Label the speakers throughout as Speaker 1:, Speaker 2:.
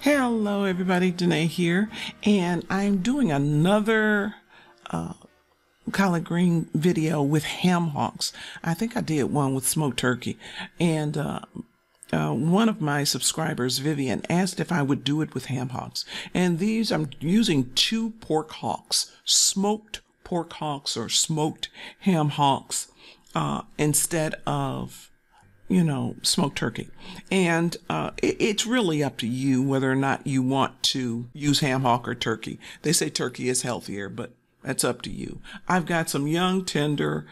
Speaker 1: Hello everybody, Denay here, and I'm doing another collard green video with ham hocks. I think I did one with smoked turkey, and one of my subscribers, Vivian, asked if I would do it with ham hocks. And these, I'm using 2 pork hocks, smoked pork hocks or smoked ham hocks instead of smoked turkey. And it's really up to you whether or not you want to use ham hock or turkey. They say turkey is healthier, but that's up to you. I've got some young, tender,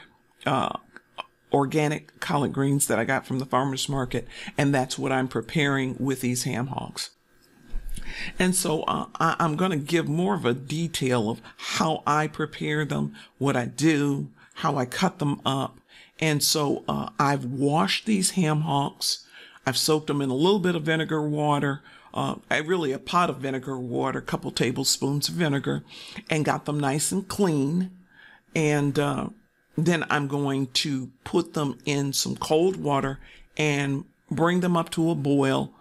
Speaker 1: organic collard greens that I got from the farmer's market, and that's what I'm preparing with these ham hocks. And so I'm going to give more of a detail of how I prepare them, what I do, how I cut them up. And so I've washed these ham hocks. I've soaked them in a little bit of vinegar water, a pot of vinegar water, a couple tablespoons of vinegar, and got them nice and clean. And then I'm going to put them in some cold water and bring them up to a boil,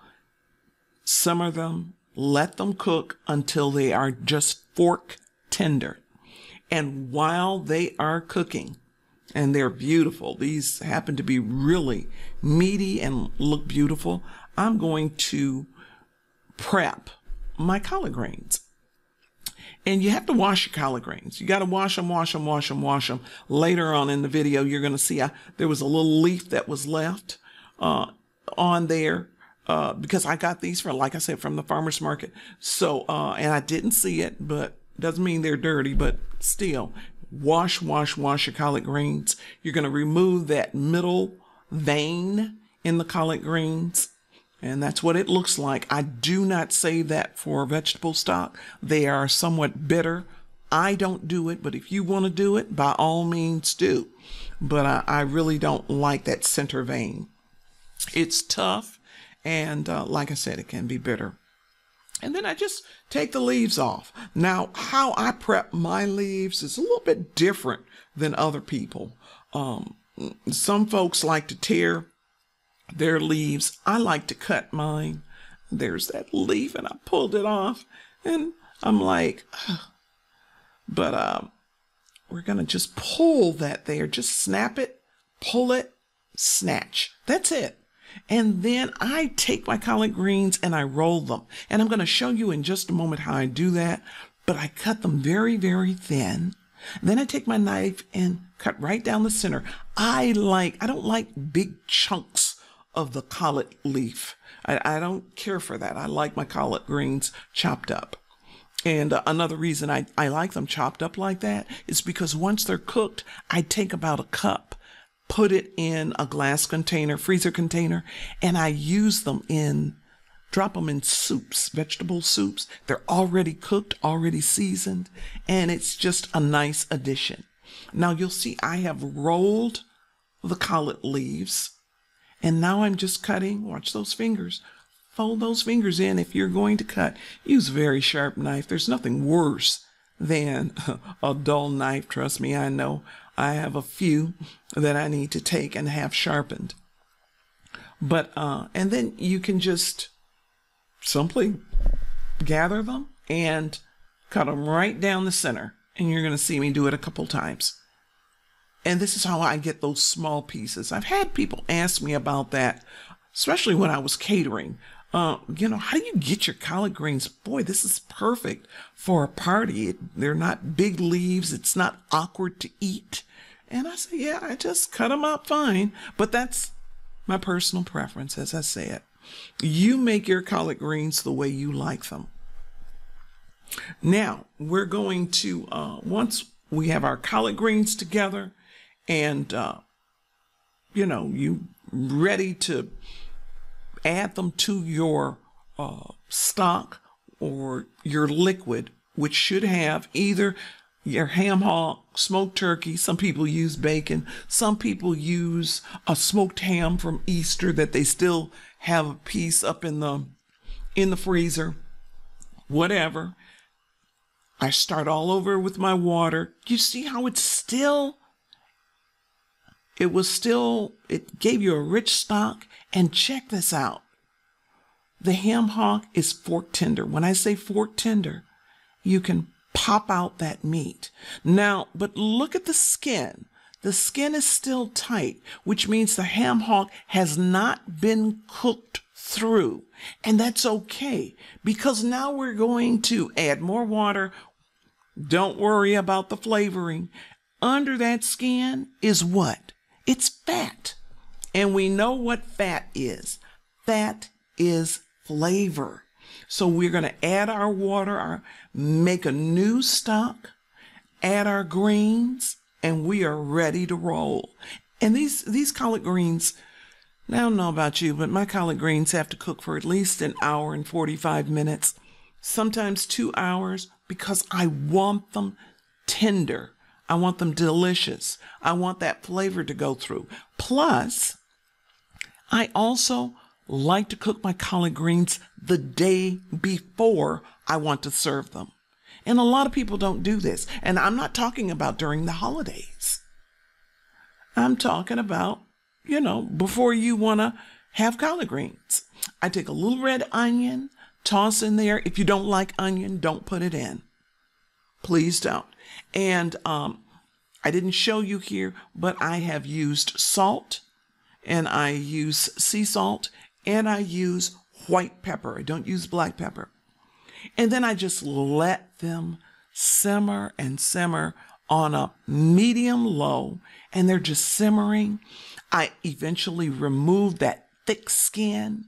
Speaker 1: simmer them, let them cook until they are just fork tender. And while they are cooking, and they're beautiful, these happen to be really meaty and look beautiful, I'm going to prep my collard greens. And you have to wash your collard greens. You got to wash them. Later on in the video, you're going to see there was a little leaf that was left on there because I got these like I said, from the farmer's market. So, and I didn't see it, but doesn't mean they're dirty, but still. Wash your collard greens. You're going to remove that middle vein in the collard greens, and that's what it looks like. I do not save that for vegetable stock. They are somewhat bitter. I don't do it, but if you want to do it, by all means do. But I really don't like that center vein. It's tough, and like I said, it can be bitter. And then I just take the leaves off. Now, how I prep my leaves is a little bit different than other people. Some folks like to tear their leaves. I like to cut mine. There's that leaf, and I pulled it off, and I'm like, ugh. But we're going to just pull that there. Just snap it, pull it, snatch. That's it. And then I take my collard greens and I roll them. And I'm going to show you in just a moment how I do that. But I cut them very, very thin. Then I take my knife and cut right down the center. I don't like big chunks of the collard leaf. I don't care for that. I like my collard greens chopped up. And another reason I like them chopped up like that is because once they're cooked, I take about a cup, put it in a glass container, freezer container, and I use them drop them in soups, vegetable soups. They're already cooked, already seasoned, and it's just a nice addition. Now you'll see I have rolled the collard leaves, and now I'm just cutting. Watch those fingers. Fold those fingers in. If you're going to cut, use a very sharp knife. There's nothing worse than a dull knife. Trust me, I know. I have a few that I need to take and have sharpened. But, and then you can just simply gather them and cut them right down the center. And you're going to see me do it a couple times. And this is how I get those small pieces. I've had people ask me about that, especially when I was catering. How do you get your collard greens? Boy, this is perfect for a party. They're not big leaves. It's not awkward to eat. And I say, yeah, I just cut them up fine. But that's my personal preference, as I said. You make your collard greens the way you like them. Now, we're going to, once we have our collard greens together and, you ready to add them to your stock or your liquid, which should have either your ham hock, smoked turkey. Some people use bacon. Some people use a smoked ham from Easter that they still have a piece up in the freezer. Whatever. I start all over with my water. You see how it gave you a rich stock. And check this out. The ham hock is fork tender. When I say fork tender, you can pop out that meat. Now, but look at the skin. The skin is still tight, which means the ham hock has not been cooked through. And that's okay, because now we're going to add more water. Don't worry about the flavoring. Under that skin is what? It's fat. And we know what fat is. Fat is flavor. So we're going to add our water, make a new stock, add our greens, and we are ready to roll. And these collard greens, I don't know about you, but my collard greens have to cook for at least an hour and 45 minutes, sometimes 2 hours, because I want them tender. I want them delicious. I want that flavor to go through. Plus, I also like to cook my collard greens the day before I want to serve them. And a lot of people don't do this. And I'm not talking about during the holidays. I'm talking about, before you want to have collard greens. I take a little red onion, toss in there. If you don't like onion, don't put it in. Please don't. And I didn't show you here, but I have used salt, and I use sea salt, and I use white pepper. I don't use black pepper. And then I just let them simmer and simmer on a medium low, and they're just simmering. I eventually remove that thick skin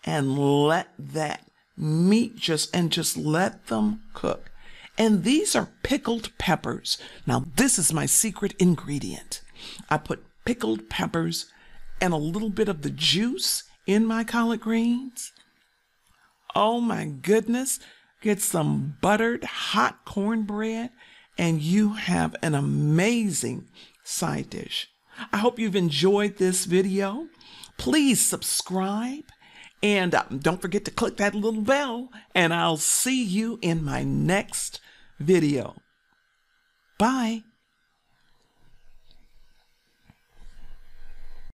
Speaker 1: and let that meat just let them cook. And these are pickled peppers. Now, this is my secret ingredient. I put pickled peppers and a little bit of the juice in my collard greens. Oh my goodness. Get some buttered hot cornbread and you have an amazing side dish. I hope you've enjoyed this video. Please subscribe and don't forget to click that little bell, and I'll see you in my next video. Bye.